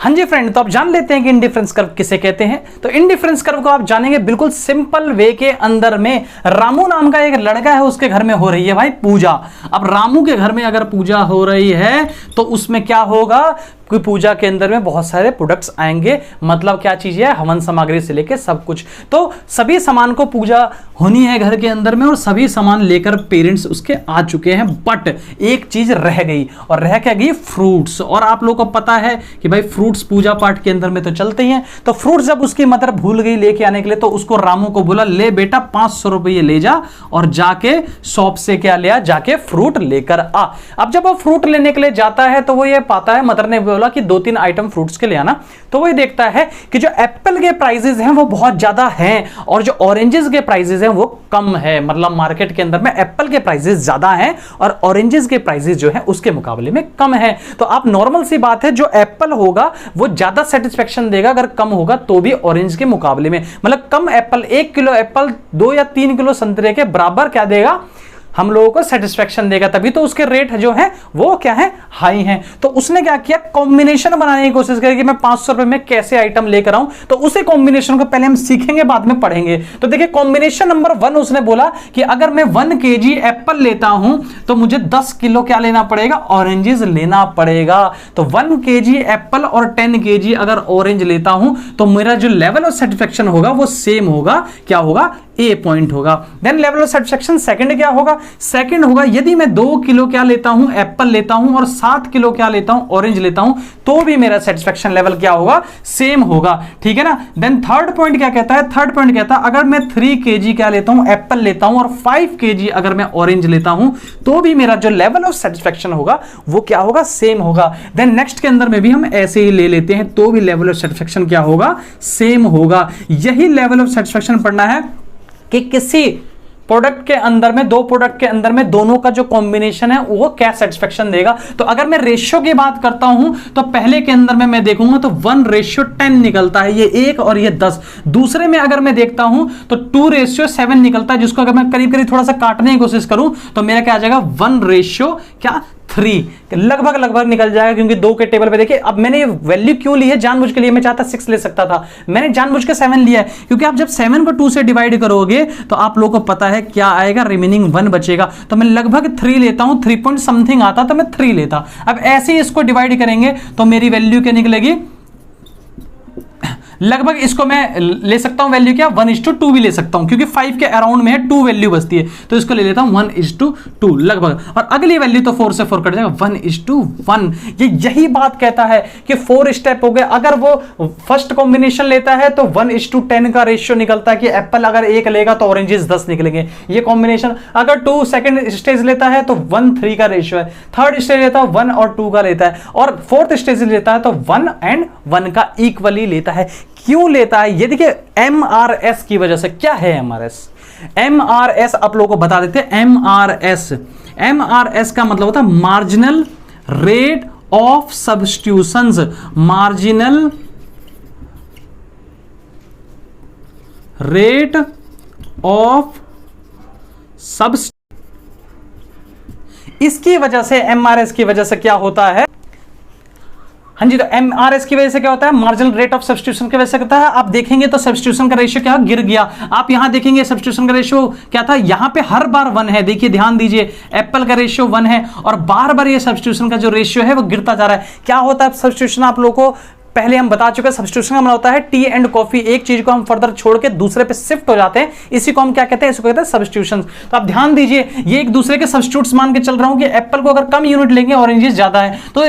हाँ जी फ्रेंड, तो आप जान लेते हैं कि इंडिफरेंस कर्व किसे कहते हैं। तो इंडिफरेंस कर्व को आप जानेंगे बिल्कुल सिंपल वे के अंदर में। रामू नाम का एक लड़का है, उसके घर में हो रही है भाई पूजा। अब रामू के घर में अगर पूजा हो रही है तो उसमें क्या होगा कि पूजा के अंदर में बहुत सारे प्रोडक्ट्स आएंगे। मतलब क्या चीज है, हवन सामग्री से लेके सब कुछ। तो सभी सामान को पूजा होनी है घर के अंदर में और सभी सामान लेकर पेरेंट्स उसके आ चुके हैं। बट एक चीज रह गई, और रह क्या गई, फ्रूट्स। और आप लोगों को पता है कि भाई फ्रूट्स पूजा पाठ के अंदर में तो चलते ही हैं। तो फ्रूट्स जब उसकी मदर भूल गई लेके आने के लिए, तो उसको रामू को बोला ले बेटा 500 रुपये ले जा और जाके शॉप से क्या ले आ, जाके फ्रूट लेकर आ। अब जब वो फ्रूट लेने के लिए जाता है तो वो ये पाता है, मदर ने बोला कि 2-3 आइटम फ्रूट्स के ले आना। तो वो देखता है कि जो एप्पल के प्राइसेस हैं वो बहुत ज्यादा हैं और जो ऑरेंजेस के प्राइसेस हैं वो कम है। मतलब मार्केट के अंदर में एप्पल के प्राइसेस ज्यादा हैं और ऑरेंजेस के प्राइसेस जो है उसके मुकाबले में कम है। तो आप नॉर्मल सी बात है, जो एप्पल होगा वो ज्यादा सेटिस्फेक्शन देगा अगर कम होगा तो भी ऑरेंज के मुकाबले में। मतलब कम एप्पल, 1 किलो एप्पल 2 या 3 किलो संतरे के बराबर क्या देगा, हम लोगों को सेटिस्फेक्शन देगा। तभी तो उसके रेट जो है वो क्या है, हाई हैं। तो उसने क्या किया, कॉम्बिनेशन बनाने की कोशिश करी कि मैं 500 रुपए में कैसे आइटम लेकर आऊं। तो उसी कॉम्बिनेशन को पहले हम सीखेंगे, बाद में पढ़ेंगे। तो देखिए कॉम्बिनेशन नंबर 1 उसने बोला कि अगर मैं 1 kg एप्पल लेता हूं तो मुझे 10 किलो क्या लेना पड़ेगा, ऑरेंजेस लेना पड़ेगा। तो 1 kg एप्पल और 10 kg अगर ऑरेंज लेता हूं तो मेरा जो लेवल ऑफ सेटिस्फेक्शन होगा वो सेम होगा, क्या होगा, ए पॉइंट होगा। Then level of satisfaction second क्या होगा, सेकंड होगा यदि मैं 2 किलो क्या लेता हूं, एप्पल लेता हूं और 7 किलो क्या लेता हूं, ऑरेंज लेता हूं, तो भी मेरा सेटिस्फेक्शन लेवल क्या होगा, सेम होगा। ठीक है ना। देन थर्ड पॉइंट क्या कहता है, थर्ड पॉइंट कहता है अगर मैं 3 kg क्या लेता हूं, एप्पल लेता हूं और 5 kg अगर मैं ऑरेंज लेता हूं तो भी मेरा जो लेवल ऑफ सेटिस्फेक्शन होगा वो क्या होगा, सेम होगा। देन नेक्स्ट के अंदर में भी हम ऐसे ही ले लेते हैं तो भी लेवल ऑफ सेटिस्फेक्शन क्या होगा, सेम होगा। यही लेवल ऑफ सेटिस्फेक्शन पढ़ना है कि किसी प्रोडक्ट के अंदर में, 2 प्रोडक्ट के अंदर में दोनों का जो कॉम्बिनेशन है वो क्या सेटिस्फेक्शन देगा। तो अगर मैं रेशियो की बात करता हूं तो पहले के अंदर में मैं देखूंगा तो 1:10 निकलता है, ये 1 और ये 10। दूसरे में अगर मैं देखता हूं तो 2:7 निकलता है, जिसको अगर मैं करीब करीब थोड़ा सा काटने की कोशिश करूं तो मेरा क्या आ जाएगा, 1:3 लगभग निकल जाएगा। क्योंकि 2 के टेबल पे देखिए, अब मैंने वैल्यू क्यों ली है, जानबूझ के लिए। मैं चाहता 6 ले सकता था, मैंने जानबूझ के 7 लिया है क्योंकि आप जब 7 को 2 से डिवाइड करोगे तो आप लोगों को पता है क्या आएगा, रिमेनिंग 1 बचेगा। तो मैं लगभग 3 लेता हूं, 3 पॉइंट समथिंग आता तो मैं 3 लेता। अब ऐसे ही इसको डिवाइड करेंगे तो मेरी वैल्यू क्या निकलेगी, लगभग इसको मैं ले सकता हूं वैल्यू क्या, 1:2 भी ले सकता हूं क्योंकि 5 के अराउंड में है, 2 वैल्यू बचती है। तो इसको ले लेता हूं 1:2 लगभग, और अगली वैल्यू तो 4 से 4 कट जाएगा, 1:1। ये यही बात कहता है कि 4 स्टेप हो गए। अगर वो फर्स्ट कॉम्बिनेशन लेता है तो 1:10 का रेशियो निकलता है कि एप्पल अगर 1 लेगा तो ऑरेंजेस 10 निकलेंगे, ये कॉम्बिनेशन। अगर 2 सेकंड स्टेज लेता है तो 1:3 का रेशियो है, थर्ड स्टेज लेता है 1 और 2 का लेता है, और फोर्थ स्टेज लेता है तो 1 और 1 का इक्वली लेता है। क्यों लेता है, ये देखिए MRS की वजह से। क्या है MRS? MRS आप लोगों को बता देते हैं। MRS का मतलब होता है marginal rate of substitutions. Marginal rate of substitution. इसकी वजह से, MRS की वजह से क्या होता है, हाँ जी, तो MRS की वजह से क्या होता है, मार्जिनल रेट ऑफ सब्स्टिट्यूशन की वजह से होता है। आप देखेंगे तो सब्स्टिट्यूशन का रेशियो क्या गिर गया। आप यहां देखेंगे सब्स्टिट्यूशन का रेशियो क्या था, यहां पे हर बार 1 है। देखिए ध्यान दीजिए, एप्पल का रेशियो 1 है और बार बार ये सब्स्टिट्यूशन का जो रेशियो है वो गिरता जा रहा है। क्या होता है सब्स्टिट्यूशन, आप लोगों को पहले हम बता चुके हैं। सब्स्टिट्यूशन का मतलब होता है टी एंड कॉफी, एक चीज को हम फर्दर छोड़ के दूसरे पे शिफ्ट हो जाते हैं, इसी को हम क्या कहते हैं, इसको कहते हैं सब्स्टिट्यूशन। तो आप ध्यान दीजिए, ये एक दूसरे के सब्स्टिट्यूट्स मान के चल रहा हूं कि एप्पल को अगर कम यूनिट लेंगे, ऑरेंजेस ज्यादा है, तो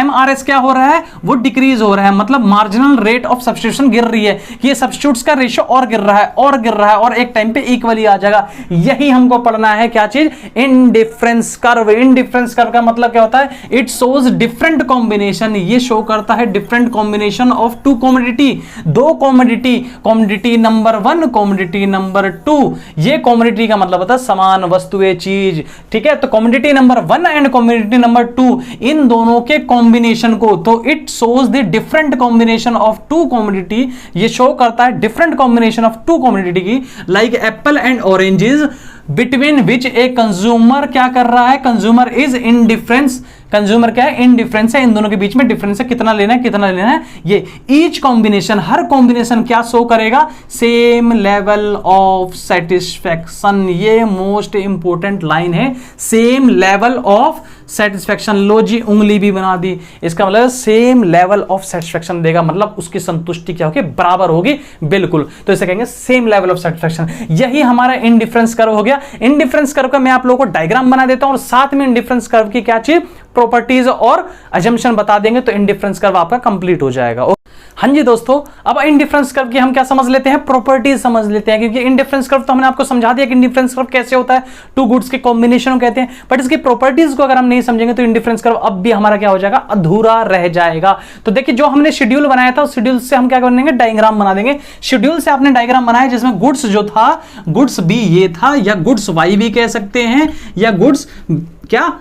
MRS क्या हो रहा है, वो डिक्रीज हो रहा है। मतलब मार्जिनल रेट ऑफ सब्स्टिट्यूशन गिर रही है कि ये सब्स्टिट्यूट्स का रेशियो और गिर रहा है और गिर रहा है और एक टाइम पे इक्वली आ जाएगा। यही हमको पढ़ना है, क्या चीज, इंडिफरेंस कर्व। इंडिफरेंस कर्व का मतलब क्या होता है, इट शोज डिफरेंट कॉम्बिनेशन। ये शो करता है different combination of 2 commodity, 2 commodity, commodity number 1, commodity number 2। ये कॉमोडिटी का मतलब होता है समान वस्तुएं, चीज। ठीक है, तो commodity number 1 and commodity number 2, इन दोनों के कॉम्बिनेशन को, तो it shows the different combination of 2 commodity. ये शो करता है डिफरेंट कॉम्बिनेशन ऑफ 2 कॉमोडिटी की, like Apple and oranges, between which a consumer क्या कर रहा है, कंज्यूमर इज इंडिफरेंस कंज्यूमर क्या है, इनडिफरेंस है, इन दोनों के बीच में डिफरेंस है, कितना लेना है कितना लेना है। ये ईच कॉम्बिनेशन, हर कॉम्बिनेशन क्या शो करेगा, सेम लेवल ऑफ सेटिस्फैक्शन। ये मोस्ट इंपॉर्टेंट लाइन है, सेम लेवल ऑफ सेटिस्फैक्शन। लो जी उंगली भी बना दी, इसका मतलब सेम लेवल ऑफ सेटिस्फैक्शन देगा, मतलब उसकी संतुष्टि क्या होगी, बराबर होगी, बिल्कुल। तो इसे कहेंगे सेम लेवल ऑफ सेटिस्फैक्शन। यही हमारा इंडिफरेंस कर्व हो गया। इंडिफरेंस कर्व का मैं आप लोगों को डायग्राम बना देता हूं और साथ में इंडिफरेंस कर्व की क्या चीज, प्रॉपर्टीज और अजम्पशन बता देंगे, तो इंडिफरेंस कर्व आपका कंप्लीट हो जाएगा। हाँ जी दोस्तों, अब इंडिफरेंस कर्व की हम क्या समझ लेते हैं, प्रॉपर्टीज समझ लेते हैं, क्योंकि इंडिफरेंस कर्व तो हमने आपको समझा दिया कि इंडिफरेंस कर्व कैसे होता है, टू गुड्स के कॉम्बिनेशन कहते हैं, बट इसकी प्रॉपर्टीज को अगर हम नहीं समझेंगे तो इंडिफरेंस कर्व अब भी हमारा क्या हो जाएगा, अधूरा रह जाएगा। तो देखिए जो हमने शेड्यूल बनाया था, उस शेड्यूल से हम क्या करेंगे, डायग्राम बना देंगे। शेड्यूल से आपने डायग्राम बनाया जिसमें गुड्स जो था, गुड्स बी ये था, या गुड्स वाई भी कह सकते हैं, या गुड्स क्या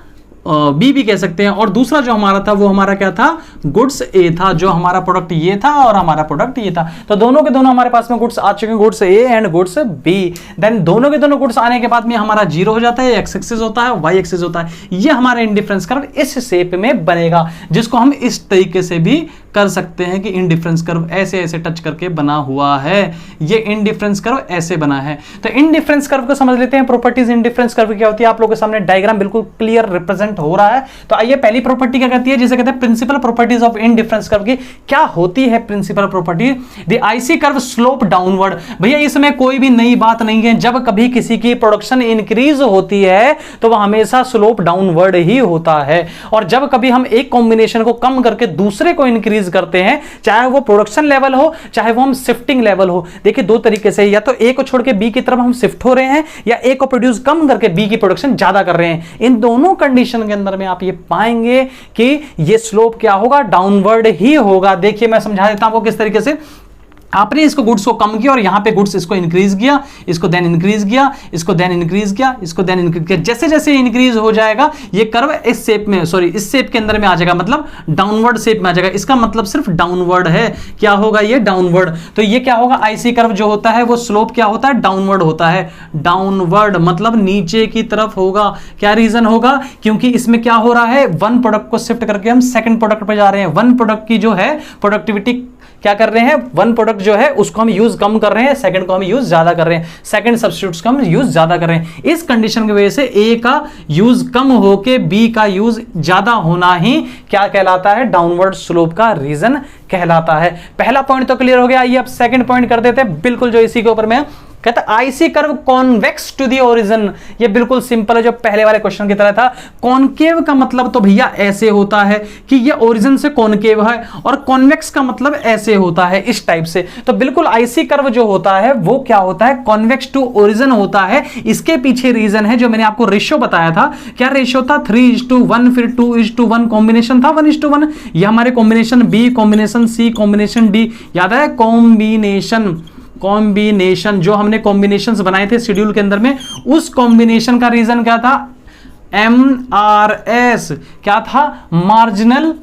बी भी कह सकते हैं, और दूसरा जो हमारा था वो हमारा क्या था, गुड्स ए था, जो हमारा प्रोडक्ट ये था और हमारा प्रोडक्ट ये था। तो दोनों के दोनों हमारे पास में गुड्स आ चुके हैं, goods A and goods B. Then दोनों के दोनों गुड्स आने के बाद में हमारा जीरो हो जाता है, एक्स एक्सिस होता है, वाई एक्सिस होता है। ये हमारा इंडिफरेंस कर्व इस शेप में बनेगा, जिसको हम इस तरीके से भी कर सकते हैं कि इंडिफरेंस कर्व ऐसे ऐसे टच करके बना हुआ है, ये इंडिफरेंस कर्व ऐसे बना है। तो इंडिफरेंस कर्व को समझ लेते हैं, प्रॉपर्टीज इंडिफरेंस कर्व क्या होती है, आप लोगों के सामने डायग्राम बिल्कुल क्लियर रिप्रेजेंट हो रहा है। तो आइए पहली प्रॉपर्टी क्या कहती है, जिसे कहते हैं principal properties of indifference curve की। क्या होती है principal property, the IC curve slope downward. भैया इसमें कोई भी नई बात नहीं है, जब कभी किसी की प्रोडक्शन इंक्रीज होती है तो वह हमेशा स्लोप डाउनवर्ड ही होता है, और जब कभी हम एक कॉम्बिनेशन को कम करके दूसरे को इंक्रीज करते हैं, चाहे वो प्रोडक्शन लेवल हो चाहे वो हम शिफ्टिंग लेवल हो। देखिए दो तरीके से, या तो ए को छोड़ के बी की तरफ हम शिफ्ट हो रहे हैं, या ए को प्रोड्यूस कम करके बी की प्रोडक्शन ज्यादा कर रहे हैं। इन दोनों कंडीशन के अंदर में आप ये पाएंगे कि ये स्लोप क्या होगा, डाउनवर्ड ही होगा। देखिए मैं समझा देता हूं आपको किस तरीके से। आपने इसको गुड्स को कम किया और यहां पे गुड्स इसको इंक्रीज किया, इसको देन इंक्रीज किया, इसको देन इंक्रीज किया, इसको देन इंक्रीज किया। जैसे जैसे इंक्रीज हो जाएगा ये कर्व इस शेप में, सॉरी इस शेप के अंदर में आ जाएगा, मतलब डाउनवर्ड शेप में आ जाएगा। इसका मतलब सिर्फ डाउनवर्ड है, क्या होगा ये, डाउनवर्ड। तो ये क्या होगा, आईसी कर्व जो होता है वो स्लोप क्या होता है, डाउनवर्ड होता है। डाउनवर्ड मतलब नीचे की तरफ होगा। क्या रीजन होगा, क्योंकि इसमें क्या हो रहा है, वन प्रोडक्ट को शिफ्ट करके हम सेकंड प्रोडक्ट पे जा रहे हैं। वन प्रोडक्ट की जो है प्रोडक्टिविटी क्या कर रहे हैं, वन प्रोडक्ट जो है उसको हम यूज कम कर रहे हैं, सेकंड को हम यूज ज्यादा कर रहे हैं, सेकंड सब्स्टिट्यूट्स को हम यूज ज्यादा कर रहे हैं। इस कंडीशन की वजह से ए का यूज कम होके बी का यूज ज्यादा होना ही क्या कहलाता है, डाउनवर्ड स्लोप का रीजन कहलाता है। पहला पॉइंट तो क्लियर हो गया। आइए अब सेकंड पॉइंट कर देते हैं, बिल्कुल जो इसी के ऊपर में कहता है IC curve convex to the origin. ये बिल्कुल सिंपल है, जो पहले वाले क्वेश्चन की तरह था। कॉनकेव का मतलब तो भैया ऐसे होता है कि ये ओरिजिन से कॉनकेव है, और कॉन्वेक्स का मतलब ऐसे होता है, इस टाइप से। तो बिल्कुल आईसी कर्व जो होता है वो क्या होता है, कॉन्वेक्स टू ओरिजिन होता है। इसके पीछे रीजन है जो मैंने आपको रेशियो बताया था। क्या रेशियो था, 3:1, फिर 2:1 कॉम्बिनेशन था 1:1। ये हमारे कॉम्बिनेशन बी, कॉम्बिनेशन सी, कॉम्बिनेशन डी, याद है कॉम्बिनेशन जो हमने कॉम्बिनेशंस बनाए थे शेड्यूल के अंदर में, उस कॉम्बिनेशन का रीजन क्या था, MRS क्या था, मार्जिनल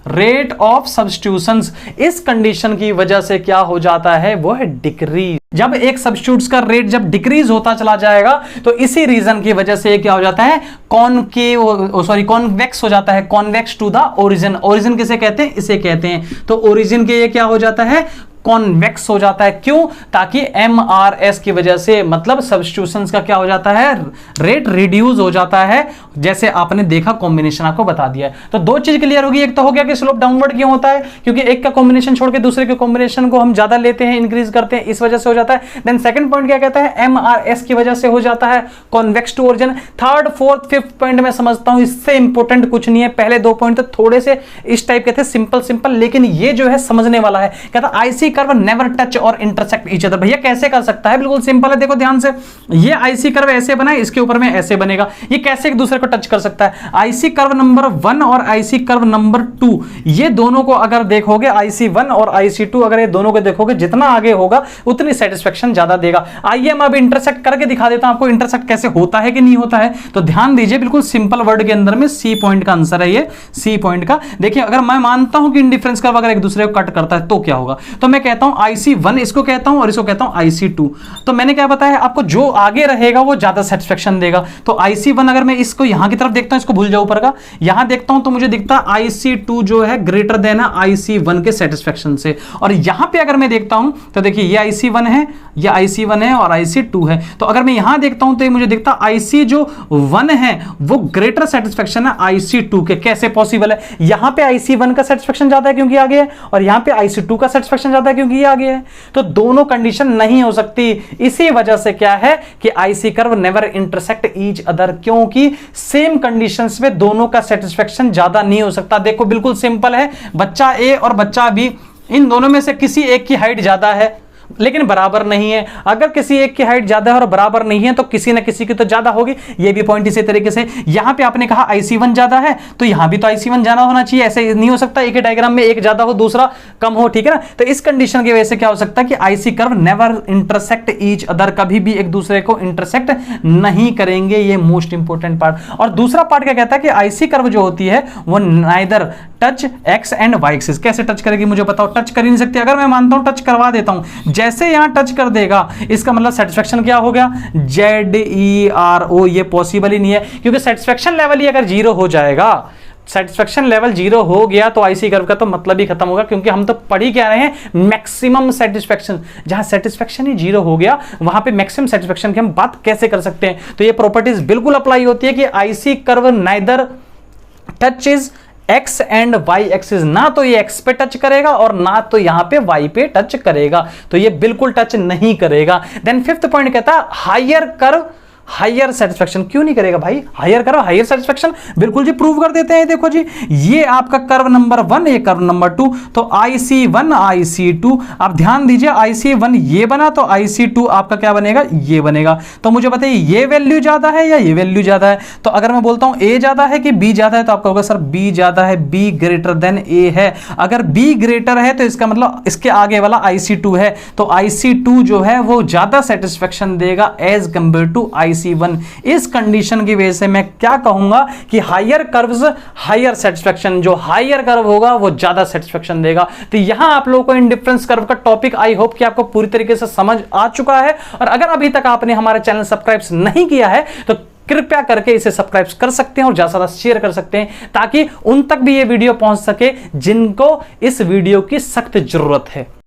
रेट ऑफ सब्स्टिट्यूशंस। इस कंडीशन की वजह से क्या हो जाता है, वो है डिक्रीज। जब एक सब्स्टिट्यूट्स का रेट जब डिक्रीज होता चला जाएगा तो इसी रीजन की वजह से क्या हो जाता है, कॉन्वेक्स हो जाता है, convex to the origin. Origin किसे कहते हैं, इसे कहते हैं। तो ओरिजिन के ये क्या हो जाता है, कॉन्वेक्स हो जाता है। क्यों, ताकि MRS की वजह से, मतलब सब्स्टिट्यूशंस का क्या हो जाता है, रेट रिड्यूस हो जाता है, जैसे आपने देखा कॉम्बिनेशन आपको बता दिया है। तो दो चीज क्लियर होगी, एक तो हो गया कि स्लोप डाउनवर्ड क्यों होता है, क्योंकि एक का कॉम्बिनेशन छोड़ के दूसरे के कॉम्बिनेशन को हम ज्यादा लेते हैं, इंक्रीज करते हैं, इस वजह से हो जाता है। देन सेकंड पॉइंट क्या कहता है, MRS की वजह से हो जाता है convex to origin. Third fourth fifth point मैं समझता हूं इससे इंपॉर्टेंट कुछ नहीं है। पहले दो पॉइंट तो थोड़े से इस टाइप के थे, सिंपल, लेकिन ये जो है समझने वाला है। कहता आईसी कर्व नेवर टच और इंटरसेक्ट ईच अदर। भैया कैसे कर सकता है, बिल्कुल सिंपल है, देखो ध्यान से। ये आईसी कर्व ऐसे बना है, इसके ऊपर में ऐसे बनेगा, ये कैसे एक दूसरे को टच कर सकता है। आईसी कर्व नंबर 1 और आईसी कर्व नंबर 2, ये दोनों को अगर देखोगे, आईसी 1 और आईसी 2 अगर ये दोनों को देखोगे, जितना आगे होगा उतनी सेटिस्फेक्शन ज्यादा देगा। आइए मैं अब इंटरसेक्ट करके दिखा देता हूं आपको इंटरसेक्ट कैसे होता है कि नहीं होता है। तो ध्यान दीजिए, बिल्कुल सिंपल वर्ड के अंदर में सी पॉइंट का आंसर है, ये सी पॉइंट का। देखिए अगर मैं मानता हूं कि इंडिफरेंस कर्व अगर एक दूसरे को कट करता है तो क्या होगा, तो मैं कहता हूं IC1 इसको कहता हूं और इसको कहता हूं IC2। तो मैंने क्या बताया आपको, जो आगे रहेगा वो ज्यादा सेटिस्फेक्शन देगा। तो IC1 अगर मैं इसको यहां की तरफ देखता हूं, इसको भूल जाओ ऊपर का, यहां देखता हूं तो मुझे दिखता है IC2 जो है ग्रेटर देन IC1 के सेटिस्फेक्शन से। और यहां पे अगर मैं देखता हूं तो देखिए ये IC1 है, ये IC1 है और IC2 है। तो अगर मैं यहां देखता हूं तो ये मुझे दिखता IC जो 1 है वो ग्रेटर सेटिस्फेक्शन है IC2 के। कैसे पॉसिबल है? यहां पे IC1 का सेटिस्फेक्शन ज्यादा है क्योंकि आगे है, और यहां पे IC2 का सेटिस्फेक्शन ज्यादा है क्योंकि ये आगे है। तो दोनों कंडीशन नहीं हो सकती। इसी वजह से क्या है कि IC curve never intersect each other, क्योंकि सेम कंडीशंस में दोनों का सेटिस्फेक्शन ज्यादा नहीं हो सकता। देखो बिल्कुल सिंपल है, बच्चा ए और बच्चा बी, इन दोनों में से किसी एक की हाइट ज्यादा है लेकिन बराबर नहीं है। अगर किसी एक की हाइट ज्यादा है और बराबर नहीं है तो किसी ना किसी की तो ज्यादा होगी। ये भी पॉइंट इसी तरीके से, यहां पे आपने कहा IC1 ज्यादा है तो यहां भी तो IC1 ज्यादा होना चाहिए। ऐसे नहीं हो सकता एक ही डायग्राम में एक ज्यादा हो दूसरा कम हो, ठीक है ना। तो इस कंडीशन की वजह से क्या हो सकता है कि IC curve never intersect each other, कभी भी एक दूसरे को इंटरसेक्ट नहीं करेंगे। ये मोस्ट इंपोर्टेंट पार्ट। और दूसरा पार्ट क्या कहता है कि IC कर्व जो होती है वो neither touch X and Y axis. कैसे टच करेगी मुझे बताओ? टच कर ही नहीं सकती। अगर मैं मानता हूं टच करवा देता हूं, जैसे यहां टच कर देगा इसका मतलब सेटिस्फेक्शन क्या हो गया? ZERO। ये पॉसिबल ही नहीं है क्योंकि सेटिस्फेक्शन लेवल ही अगर 0 हो जाएगा, सेटिस्फेक्शन लेवल 0 हो गया तो IC कर्व का तो मतलब ही खत्म होगा। क्योंकि हम तो पढ़ ही क्या रहे हैं, मैक्सिमम सेटिस्फेक्शन। जहां सेटिस्फेक्शन ही 0 हो गया वहां पे मैक्सिमम सेटिस्फेक्शन की हम बात कैसे कर सकते हैं? तो ये प्रॉपर्टीज बिल्कुल अप्लाई होती है कि IC curve neither touches X and Y axis, ना तो ये एक्स पे टच करेगा और ना तो यहां पे वाई पे टच करेगा। तो ये बिल्कुल टच नहीं करेगा। देन फिफ्थ पॉइंट कहता है हायर कर्व हायर सेटिस्फेक्शन। क्यों नहीं करेगा भाई? हायर कर्व हायर सेटिस्फेक्शन, बिल्कुल जी प्रूव कर देते हैं। देखो जी, ये आपका कर्व नंबर 1, ये कर्व नंबर 2, तो IC1 IC2, आप ध्यान दीजिए IC1 ये बना तो IC2 आपका क्या बनेगा? ये बनेगा। तो मुझे बताइए ये वैल्यू ज्यादा है या ये वैल्यू ज्यादा है? तो अगर मैं बोलता हूं A ज्यादा है कि B ज्यादा है तो आपका होगा सर B ज्यादा है, B ग्रेटर देन A है। अगर B ग्रेटर है तो इसका मतलब इसके आगे वाला IC2 है, तो IC2 जो है वो ज्यादा सेटिस्फेक्शन देगा एज कंपेयर टू IC1। इस कंडीशन की वजह से मैं क्या कहूंगा कि हायर कर्व्स हायर सेटिस्फेक्शन, जो हायर कर्व होगा वो ज्यादा सेटिस्फेक्शन देगा। तो यहां आप लोगों को इंडिफरेंस कर्व का टॉपिक आई होप कि आपको पूरी तरीके से समझ आ चुका है। और अगर अभी तक आपने हमारे चैनल सब्सक्राइब नहीं किया है तो कृपया करके इसे सब्सक्राइब कर सकते हैं और ज्यादा से ज्यादा शेयर कर सकते हैं ताकि उन तक भी ये वीडियो पहुंच सके जिनको इस वीडियो की सख्त जरूरत है।